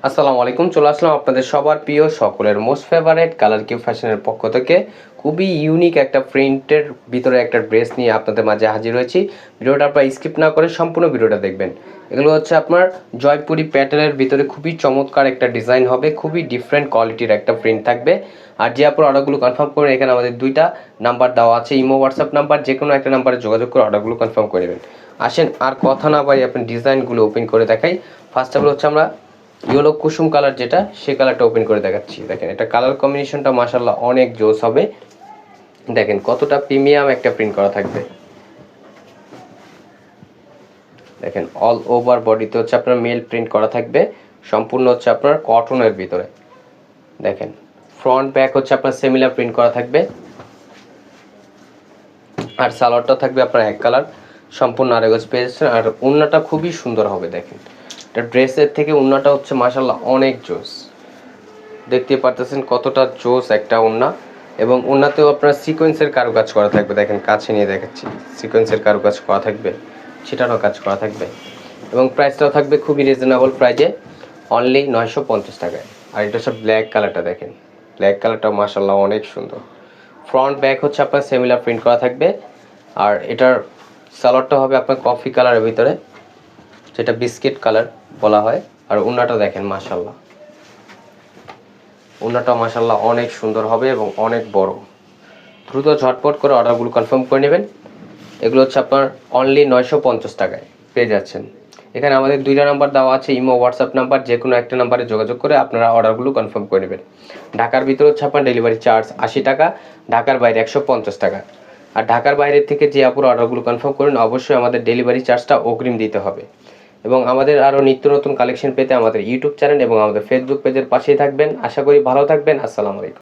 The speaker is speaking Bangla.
আসসালামু আলাইকুম, চলে আসলাম আপনাদের সবার প্রিয় সকলের মোস্ট ফেভারিট কালার কিউ ফ্যাশনের পক্ষ থেকে খুবই ইউনিক একটা প্রিন্টের ভিতরে একটা ড্রেস নিয়ে আপনাদের মাঝে হাজির হয়েছি। ভিডিওটা আপনারা স্কিপ না করে সম্পূর্ণ ভিডিওটা দেখবেন। এগুলো হচ্ছে আপনার জয়পুরি প্যাটার্নের ভিতরে খুবই চমৎকার একটা ডিজাইন হবে, খুবই ডিফারেন্ট কোয়ালিটির একটা প্রিন্ট থাকবে। আর যে আপনার অর্ডারগুলো কনফার্ম করেন, এখানে আমাদের দুইটা নাম্বার দেওয়া আছে, ইমো হোয়াটসঅ্যাপ নাম্বার, যে কোনো একটা নাম্বারে যোগাযোগ করে অর্ডারগুলো কনফার্ম করে নেবেন। আসেন আর কথা না বাড়িয়ে আপনি ডিজাইনগুলো ওপেন করে দেখাই। ফার্স্ট অফ অল হচ্ছে আমরা ইয়েলো কুসুম কালার, যেটা সেই কালারটা ওপেন করে দেখাচ্ছি। দেখেন এটা কালার কম্বিনেশনটা মাশাআল্লাহ অনেক জোস হবে। দেখেন কতটা প্রিমিয়াম একটা প্রিন্ট করা থাকবে। দেখেন অল ওভার বডিতে হচ্ছে আপনার মেল প্রিন্ট করা থাকবে, সম্পূর্ণ হচ্ছে আপনার কটনের ভিতরে। দেখেন ফ্রন্ট ব্যাক হচ্ছে আপনার সিমিলার প্রিন্ট করা থাকবে। আর সালোয়ারটা থাকবে আপনার এক কালার, সম্পূর্ণ আড়াই পেয়েছেন। আর ওড়নাটা খুবই সুন্দর হবে। দেখেন এটা ড্রেসের থেকে ওড়নাটা হচ্ছে মাশাআল্লাহ অনেক জোস। দেখতে পারতেছেন কতটা জোস একটা ওড়না, এবং ওড়নাতেও আপনার সিকোয়েন্সের কারুকাজ করা থাকবে। দেখেন কাছে নিয়ে দেখাচ্ছি, সিকোয়েন্সের কারুকাজ করা থাকবে, সেটারও কাজ করা থাকবে। এবং প্রাইসটাও থাকবে খুবই রিজনেবল প্রাইজে, অনলি 950 টাকায়। আর এটা হচ্ছে ব্ল্যাক কালারটা। দেখেন ব্ল্যাক কালারটা মাশাআল্লাহ অনেক সুন্দর। ফ্রন্ট ব্যাক হচ্ছে আপনার সিমিলার প্রিন্ট করা থাকবে। আর এটার সালোয়ারটা হবে আপনার কফি কালারের ভিতরে, যেটা বিস্কিট কালার বলা হয়। আর ওড়নাটা দেখেন মাশাআল্লাহ, ওড়নাটা মাশাআল্লাহ অনেক সুন্দর হবে এবং অনেক বড়। দ্রুত ঝটপট করে অর্ডারগুলো কনফার্ম করে নেবেন। এগুলো হচ্ছে আপনার অনলি 950 টাকায় পেয়ে যাচ্ছেন। এখানে আমাদের দুইটা নাম্বার দেওয়া আছে, ইমো হোয়াটসঅ্যাপ নাম্বার, যে কোনো একটা নাম্বারে যোগাযোগ করে আপনারা অর্ডারগুলো কনফার্ম করে নেবেন। ঢাকার ভিতরে হচ্ছে আপনার ডেলিভারি চার্জ 80 টাকা, ঢাকার বাইরে 150 টাকা। আর ঢাকার বাইরের থেকে যে আপুর অর্ডারগুলো কনফার্ম করেন, অবশ্যই আমাদের ডেলিভারি চার্জটা অগ্রিম দিতে হবে। এবং আমাদের আরও নিত্য নতুন কালেকশন পেতে আমাদের ইউটিউব চ্যানেল এবং আমাদের ফেসবুক পেজের পাশেই থাকবেন। আশা করি ভালো থাকবেন। আসসালামু আলাইকুম।